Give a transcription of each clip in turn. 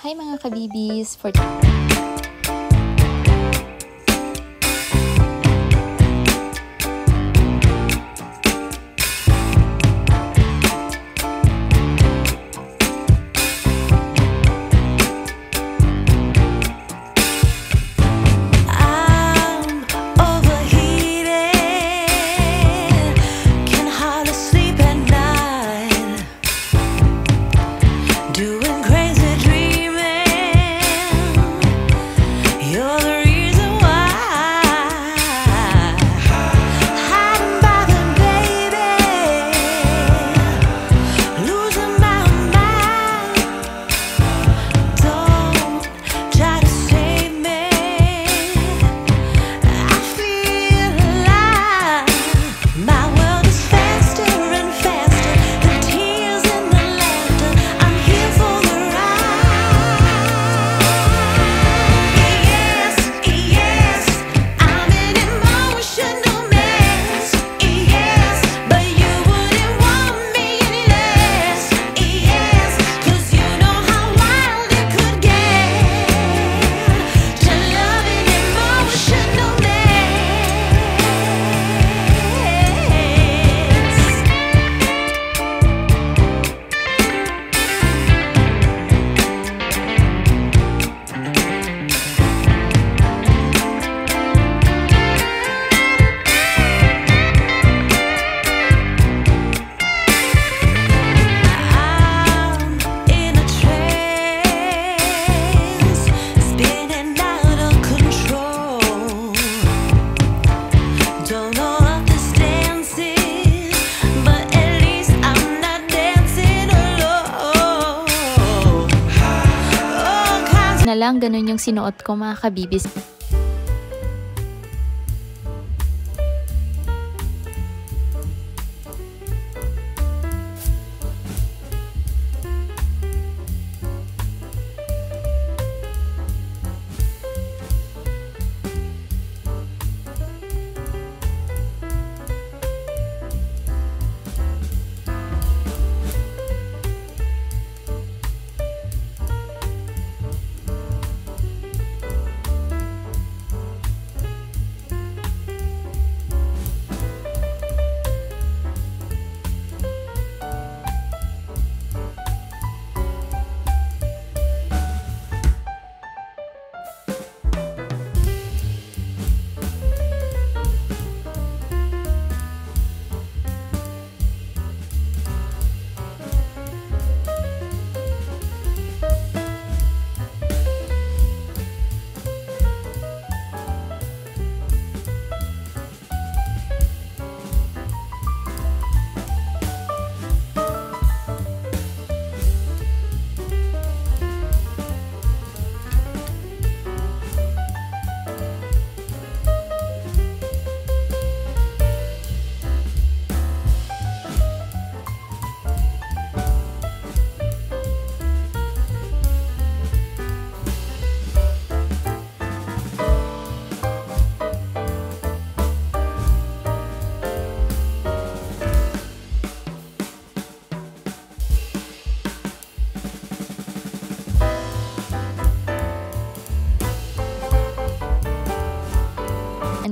Hi mga kabibis! Na lang, ganun yung sinuot ko mga kabibis.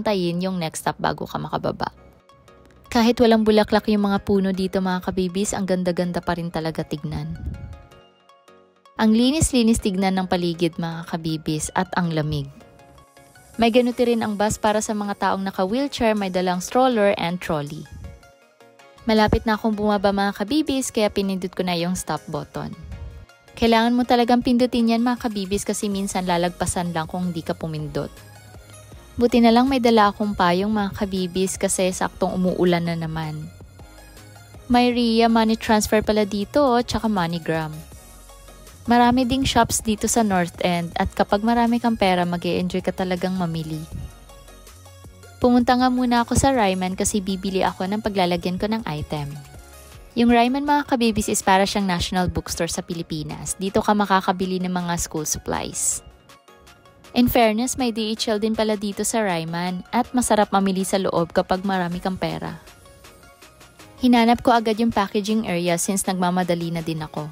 Antayin yung next stop bago ka makababa. Kahit walang bulaklak yung mga puno dito mga kabibis, ang ganda-ganda pa rin talaga tignan. Ang linis-linis tignan ng paligid mga kabibis at ang lamig. May ganuti rin ang bus para sa mga taong naka-wheelchair, may dalang stroller and trolley. Malapit na akong bumaba mga kabibis kaya pinindot ko na yung stop button. Kailangan mo talagang pindutin yan mga kabibis kasi minsan lalagpasan lang kung hindi ka pumindot. Buti na lang may dala akong payong mga kabibis kasi saktong umuulan na naman. May Ria money transfer pala dito tsaka MoneyGram. Marami ding shops dito sa North End at kapag marami kang pera mag-e-enjoy ka talagang mamili. Pumunta nga muna ako sa Ryman kasi bibili ako ng paglalagyan ko ng item. Yung Ryman mga kabibis is para siyang national bookstore sa Pilipinas. Dito ka makakabili ng mga school supplies. In fairness, may DHL din pala dito sa Ryman at masarap mamili sa loob kapag marami kang pera. Hinanap ko agad yung packaging area since nagmamadali na din ako.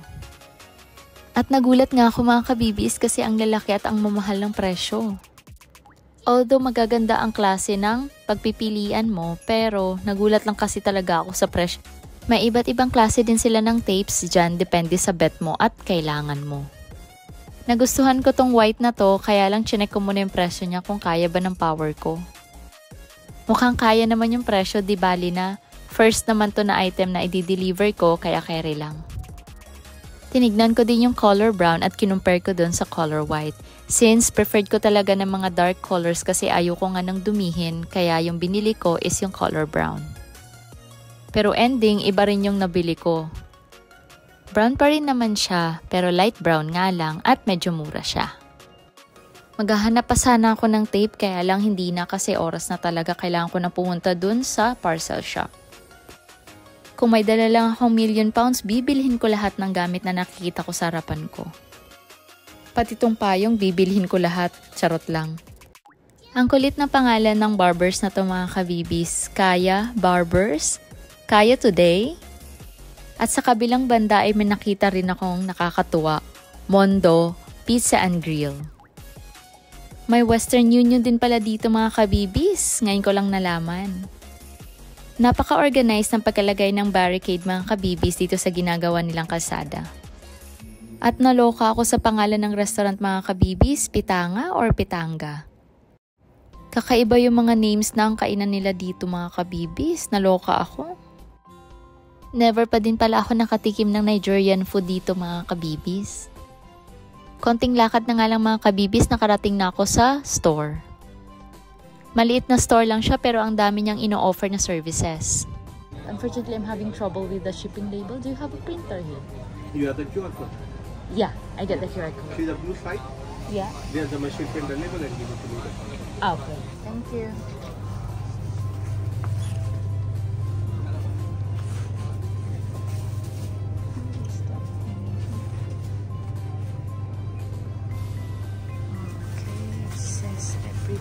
At nagulat nga ako mga kabibis kasi ang lalaki at ang mamahal ng presyo. Although magaganda ang klase ng pagpipilian mo, pero nagulat lang kasi talaga ako sa presyo. May iba't ibang klase din sila ng tapes dyan, depende sa bet mo at kailangan mo. Nagustuhan ko tong white na to, kaya lang chinek ko muna yung presyo niya kung kaya ba ng power ko. Mukhang kaya naman yung presyo, di bali na first naman to na item na i-deliver ko, kaya carry lang. Tinignan ko din yung color brown at kinumpare ko dun sa color white. Since preferred ko talaga ng mga dark colors kasi ayoko nga nang dumihin, kaya yung binili ko is yung color brown. Pero ending, iba rin yung nabili ko. Brown pa rin naman siya, pero light brown nga lang at medyo mura siya. Maghahanap pa sana ako ng tape, kaya lang hindi na kasi oras na talaga kailangan ko na pumunta dun sa parcel shop. Kung may dala lang akong £1,000,000, bibilhin ko lahat ng gamit na nakikita ko sa harapan ko. Pati tong payong, bibilhin ko lahat. Charot lang. Ang kulit na pangalan ng barbers na to mga kabibis. Kaya Barbers. Kaya Today. At sa kabilang banda ay may nakita rin akong nakakatuwa. Mondo Pizza and Grill. May Western Union din pala dito mga kabibis. Ngayon ko lang nalaman. Napaka-organized ng pagkalagay ng barricade mga kabibis dito sa ginagawa nilang kalsada. At naloka ako sa pangalan ng restaurant mga kabibis, Pitanga or Pitanga. Kakaiba yung mga names na ang kainan nila dito mga kabibis, naloka ako. Never pa din pala ako nakatikim ng Nigerian food dito mga kabibis. Konting lakad na nga lang mga kabibis, nakarating na ako sa store. Maliit na store lang siya pero ang dami niyang ino-offer na services. Unfortunately, I'm having trouble with the shipping label. Do you have a printer here? You have the QR code? Yeah, I get the QR code. See the blue side? Yeah. There's the machine print the label and give it to me. Okay. Thank you.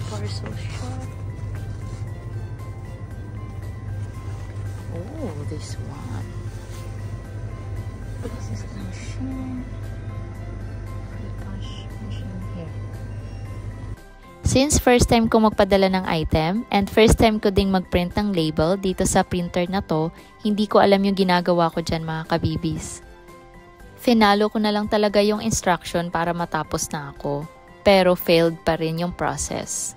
Parcel shop. Oh, this one. This is the machine. Free cash machine here. Since first time ko magpadala ng item and first time ko ding magprint ng label dito sa printer na to, hindi ko alam yung ginagawa ko dyan mga kabibis. Finalo ko na lang talaga yung instruction para matapos na ako. Pero failed pa rin yung process.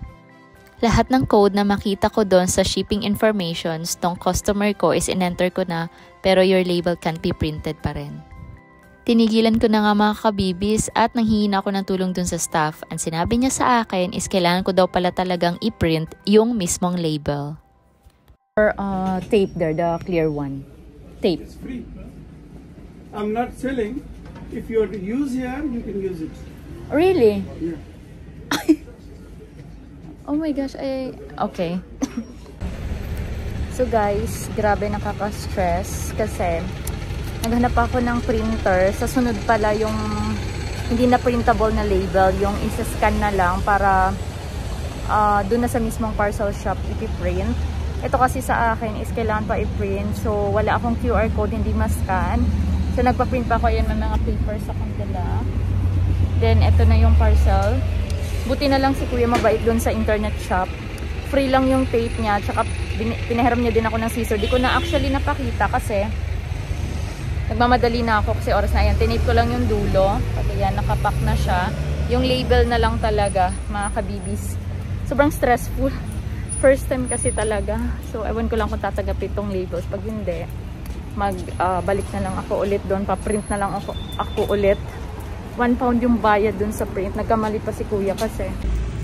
Lahat ng code na makita ko doon sa shipping informations ng customer ko is in-enter ko na pero your label can't be printed pa rin. Tinigilan ko na nga mga kabibis at nanghihingi ako ng tulong dun sa staff. Ang sinabi niya sa akin is kailangan ko daw pala talagang i-print yung mismong label. Or tape there, the clear one. Tape. It's free. I'm not selling. If you want to use here, you can use it. Really? Yeah. Oh my gosh, okay. So guys, grabe nakaka-stress kasi naghanap ako ng printer. Sa sunod pala yung hindi na printable na label, yung isa-scan na lang para doon na sa mismong parcel shop ipiprint. Ito kasi sa akin is kailangan pa i-print. So wala akong QR code, hindi ma-scan. So nagpa-print pa ako, yan may mga papers sa kanila. Then, ito na yung parcel. Buti na lang si Kuya mabait doon sa internet shop. Free lang yung tape niya. Tsaka, pinahiram niya din ako ng scissor. Di ko na actually napakita kasi nagmamadali na ako kasi oras na yan. Tinape ko lang yung dulo. Pati yan, nakapack na siya. Yung label na lang talaga, mga kabibis. Sobrang stressful. First time kasi talaga. So, ewan ko lang kung tatagapit tong labels. Pag hindi, balik na lang ako ulit doon. Pa-print na lang ako ulit. £1 yung bayad dun sa print. Nagkamali pa si Kuya kasi.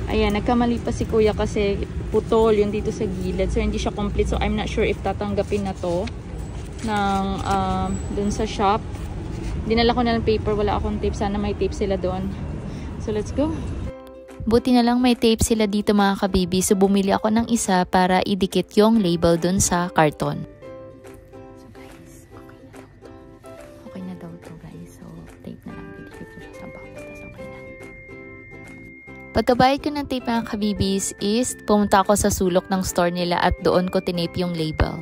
Ayan, nagkamali pa si Kuya kasi putol yung dito sa gilid. So, hindi siya complete. So, I'm not sure if tatanggapin na to ng dun sa shop. Dinala ko na ng paper. Wala akong tape. Sana may tape sila doon. So, let's go. Buti na lang may tape sila dito mga kabibi. So, bumili ako ng isa para idikit yung label dun sa karton. Pagkabayad ko ng tape mga kabibis is pumunta ako sa sulok ng store nila at doon ko tinape yung label.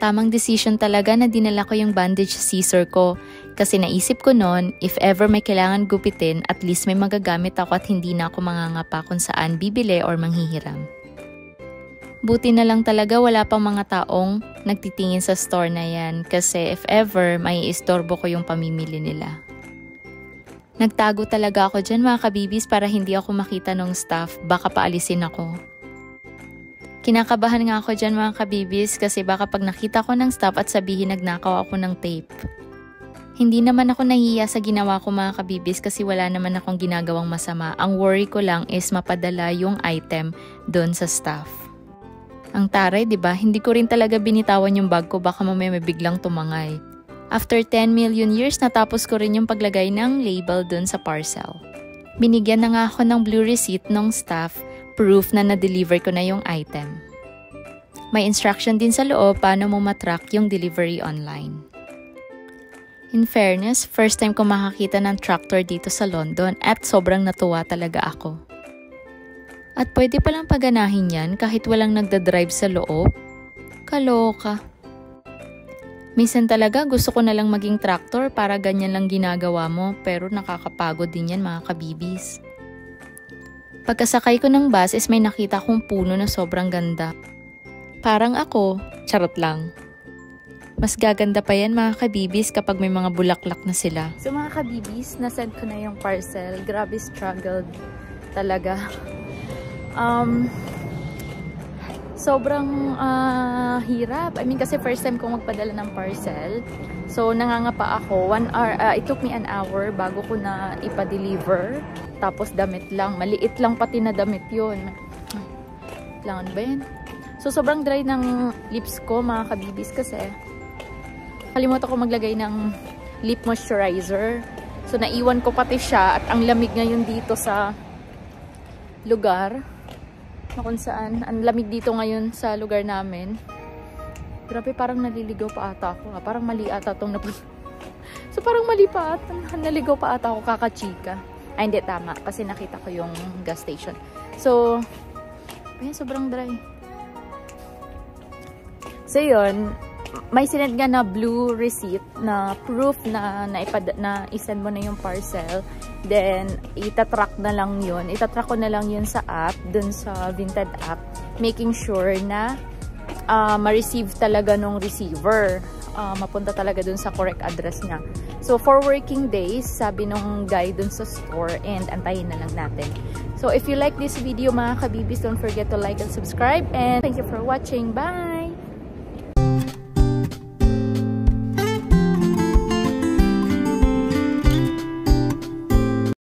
Tamang decision talaga na dinala ko yung bandage scissor ko Kasi naisip ko noon, if ever may kailangan gupitin, at least may magagamit ako at hindi na ako mangangapa kung saan bibili or manghihiram. Buti na lang talaga wala pang mga taong nagtitingin sa store na yan kasi if ever, may istorbo ko yung pamimili nila. Nagtago talaga ako dyan mga kabibis para hindi ako makita ng staff, baka paalisin ako. Kinakabahan nga ako dyan mga kabibis kasi baka pag nakita ko ng staff at sabihin nagnakaw ako ng tape. Hindi naman ako nahiya sa ginawa ko mga kabibis kasi wala naman akong ginagawang masama. Ang worry ko lang is mapadala yung item doon sa staff. Ang taray, diba? Hindi ko rin talaga binitawan yung bag ko, baka mamaya may biglang tumangay. After 10 million years, natapos ko rin yung paglagay ng label doon sa parcel. Binigyan na nga ako ng blue receipt ng staff, proof na na-deliver ko na yung item. May instruction din sa loob paano mo matrack yung delivery online. In fairness, first time ko makakita ng tractor dito sa London at sobrang natuwa talaga ako. At pwede palang paganahin yan kahit walang nagdadrive sa loob. Kaloka. Minsan talaga gusto ko na lang maging tractor para ganyan lang ginagawa mo pero nakakapagod din yan mga kabibis. Pagkasakay ko ng bus is may nakita kong puno na sobrang ganda. Parang ako, charot lang. Mas gaganda pa yan mga kabibis kapag may mga bulaklak na sila. So mga kabibis, nasend ko na yung parcel. Grabe struggled talaga. Sobrang hirap. I mean kasi first time kong magpadala ng parcel. So nangangapa ako. It took me an hour bago ko na ipa-deliver. Tapos damit lang. Maliit lang pati na damit yun. Kailangan ba yan? So sobrang dry ng lips ko mga kabibis kasi kalimutan ko maglagay ng lip moisturizer. So, naiwan ko pati siya at ang lamig ngayon dito sa lugar. Na kung saan, ang lamig dito ngayon sa lugar namin. Grabe, parang naliligaw pa ata ako. Parang mali ata itong So, parang mali pa ata. Naligaw pa ata ako kakachika. Ay, hindi, tama. Kasi nakita ko yung gas station. So, ayan, sobrang dry. So, yun. May sinend nga na blue receipt na proof na isend mo na yung parcel. Then, itatrack na lang yun. Itatrack ko na lang yun sa app, dun sa Vinted app. Making sure na ma-receive talaga nung receiver. Mapunta talaga dun sa correct address niya. So, 4 working days, sabi nung guy dun sa store, and antayin na lang natin. So, if you like this video mga kabibis, don't forget to like and subscribe. And thank you for watching. Bye!